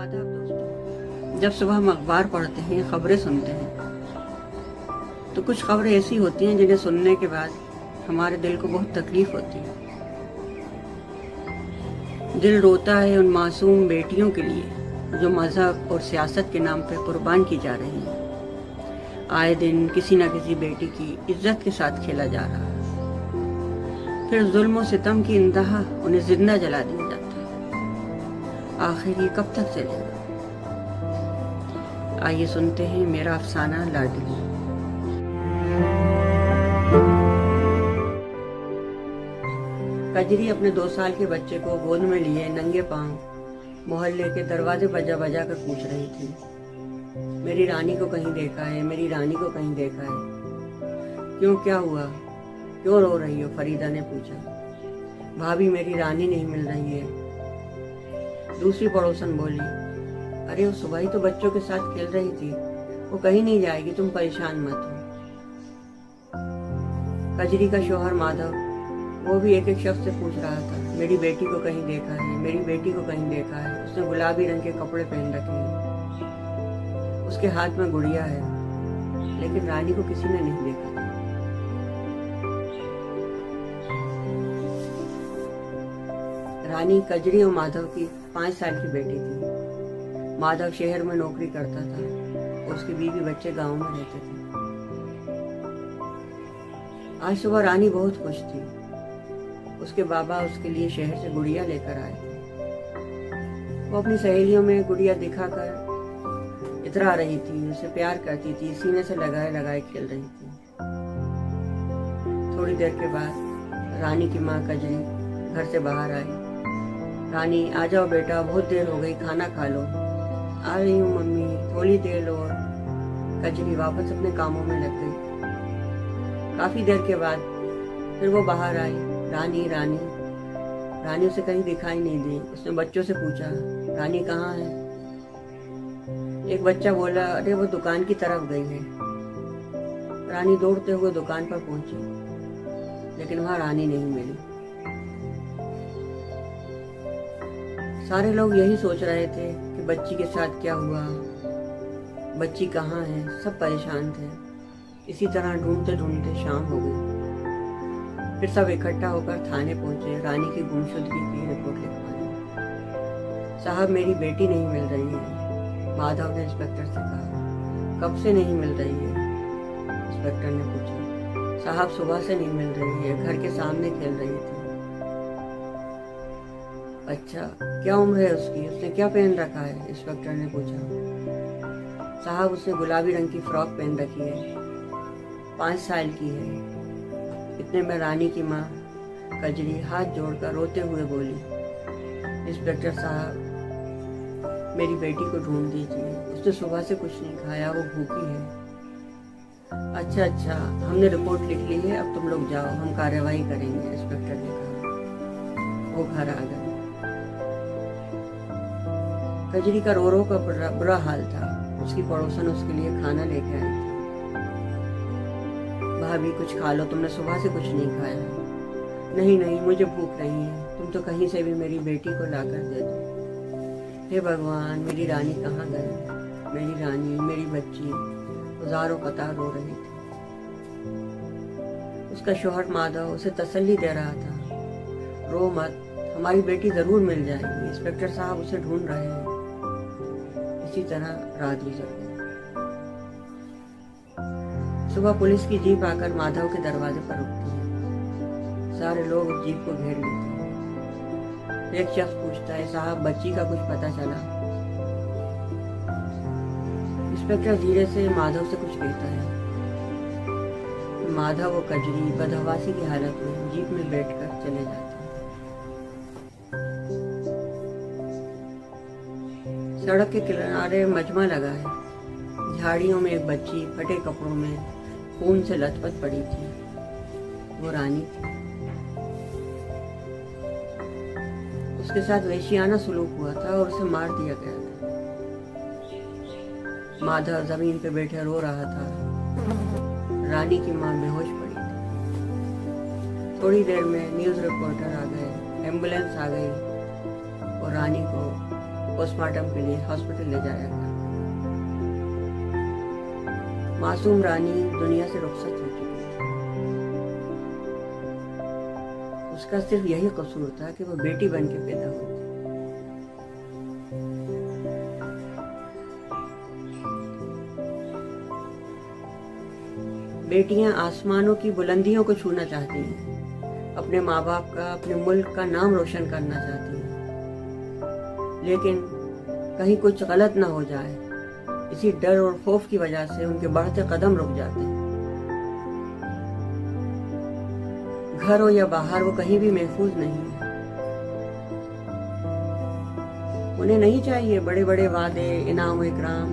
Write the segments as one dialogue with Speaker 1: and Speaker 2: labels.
Speaker 1: आदाब दोस्तों। जब सुबह हम अखबार पढ़ते हैं, खबरें सुनते हैं, तो कुछ खबरें ऐसी होती हैं जिन्हें सुनने के बाद हमारे दिल को बहुत तकलीफ होती है। दिल रोता है उन मासूम बेटियों के लिए जो मजहब और सियासत के नाम पर कुर्बान की जा रही हैं। आए दिन किसी न किसी बेटी की इज्जत के साथ खेला जा रहा है, फिर जुल्म और सितम की इंतहा उन्हें जिंदा जला दिया जाता है। आखिर ये कब तक चलेगा? आइए सुनते हैं मेरा अफसाना लाडली। कजरी अपने 2 साल के बच्चे को गोद में लिए नंगे पांव मोहल्ले के दरवाजे बजा बजा कर पूछ रही थी, मेरी रानी को कहीं देखा है? मेरी रानी को कहीं देखा है? क्यों, क्या हुआ? क्यों रो रही हो? फरीदा ने पूछा। भाभी, मेरी रानी नहीं मिल रही है। दूसरी पड़ोसन बोली, अरे वो सुबह ही तो बच्चों के साथ खेल रही थी, वो कहीं नहीं जाएगी, तुम परेशान मत हो। कजरी का शौहर माधव, वो भी एक एक शख्स से पूछ रहा था, मेरी बेटी को कहीं देखा है? मेरी बेटी को कहीं देखा है? उसने गुलाबी रंग के कपड़े पहन रखे हैं, उसके हाथ में गुड़िया है, लेकिन रानी को किसी ने नहीं देखा। रानी कजरी और माधव की 5 साल की बेटी थी। माधव शहर में नौकरी करता था, उसकी बीवी बच्चे गांव में रहते थे। आज सुबह रानी बहुत खुश थी। उसके बाबा उसके लिए शहर से गुड़िया लेकर आए थे। वो अपनी सहेलियों में गुड़िया दिखाकर इतरा रही थी, उसे प्यार करती थी, सीने से लगाए लगाए खेल रही थी। थोड़ी देर के बाद रानी की माँ कजरी घर से बाहर आई। रानी, आ जाओ बेटा, बहुत देर हो गई, खाना खा लो। आ रही हूँ मम्मी, थोड़ी देर और। कजरी वापस अपने कामों में लग गई। काफी देर के बाद फिर वो बाहर आई। रानी रानी रानी उसे कहीं दिखाई नहीं दी। उसने बच्चों से पूछा, रानी कहाँ है? एक बच्चा बोला, अरे वो दुकान की तरफ गई है। रानी दौड़ते हुए दुकान पर पहुंची, लेकिन वहां रानी नहीं मिली। सारे लोग यही सोच रहे थे कि बच्ची के साथ क्या हुआ, बच्ची कहाँ है। सब परेशान थे। इसी तरह ढूंढते ढूंढते शाम हो गई। फिर सब इकट्ठा होकर थाने पहुंचे रानी की गुमशुदगी की रिपोर्ट लिखवाने। साहब, मेरी बेटी नहीं मिल रही है, माधव ने इंस्पेक्टर से कहा। कब से नहीं मिल रही है? इंस्पेक्टर ने पूछा। साहब, सुबह से नहीं मिल रही है, घर के सामने खेल रही थी। अच्छा, क्या उम्र है उसकी? उसने क्या पहन रखा है? इंस्पेक्टर ने पूछा। साहब, उसने गुलाबी रंग की फ्रॉक पहन रखी है, 5 साल की है। इतने में रानी की माँ कजरी हाथ जोड़कर रोते हुए बोली, इंस्पेक्टर साहब, मेरी बेटी को ढूंढ दीजिए, उसने सुबह से कुछ नहीं खाया, वो भूखी है। अच्छा अच्छा, हमने रिपोर्ट लिख ली है, अब तुम लोग जाओ, हम कार्यवाही करेंगे, इंस्पेक्टर ने कहा। वो घर आ गए। कजरी का रो रो का बुरा हाल था। उसकी पड़ोसन उसके लिए खाना लेके आई थी। भाभी, कुछ खा लो, तुमने सुबह से कुछ नहीं खाया। नहीं नहीं, मुझे भूख नहीं है, तुम तो कहीं से भी मेरी बेटी को लाकर दे दो। हे भगवान, मेरी रानी कहाँ गई? मेरी रानी, मेरी बच्ची। हजारों कतार रो रही थी। उसका शौहर माधव उसे तसल्ली दे रहा था, रो मत, हमारी बेटी जरूर मिल जाएगी, इंस्पेक्टर साहब उसे ढूंढ रहे हैं। इसी तरह रात गुजर गई। सुबह पुलिस की जीप आकर माधव के दरवाजे पर रुकती है। सारे लोग उस जीप को घेर लेते हैं। एक शख्स पूछता है, साहब, बच्ची का कुछ पता चला? इंस्पेक्टर धीरे से माधव से कुछ कहता है। माधव और कजरी बदहवासी की हालत में जीप में बैठकर चले जाते हैं। सड़क के किनारे मजमा लगा है। झाड़ियों में एक बच्ची फटे कपड़ों में खून से लथपथ पड़ी थी। वो रानी थी। उसके साथ वैशियाना सुलूक हुआ था और उसे मार दिया गया था। माधव जमीन पे बैठे रो रहा था। रानी की मां बेहोश पड़ी थी। थोड़ी देर में न्यूज रिपोर्टर आ गए, एम्बुलेंस आ गई और रानी को पोस्टमार्टम के लिए हॉस्पिटल ले जाया गया। मासूम रानी दुनिया से रुखसत हो चुकी है। उसका सिर्फ यही कसूर था कि वो बेटी बन के पैदा हुई। बेटियां आसमानों की बुलंदियों को छूना चाहती हैं, अपने माँ बाप का, अपने मुल्क का नाम रोशन करना चाहती हैं, लेकिन कहीं कुछ गलत ना हो जाए, इसी डर और खौफ की वजह से उनके बढ़ते कदम रुक जाते हैं। घर हो या बाहर, वो कहीं भी महफूज नहीं है। उन्हें नहीं चाहिए बड़े बड़े वादे, इनाम इकराम।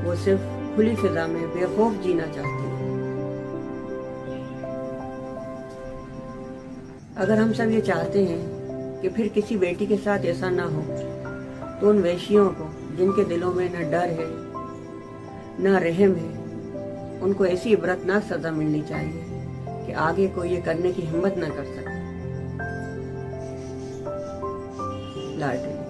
Speaker 1: वो सिर्फ खुली फिजा में बेखौफ जीना चाहती है। अगर हम सब ये चाहते हैं कि फिर किसी बेटी के साथ ऐसा ना हो, तो उन वेश्यों को जिनके दिलों में न डर है न रहम है, उनको ऐसी इबरतनाक सजा मिलनी चाहिए कि आगे कोई ये करने की हिम्मत न कर सके। लाडली।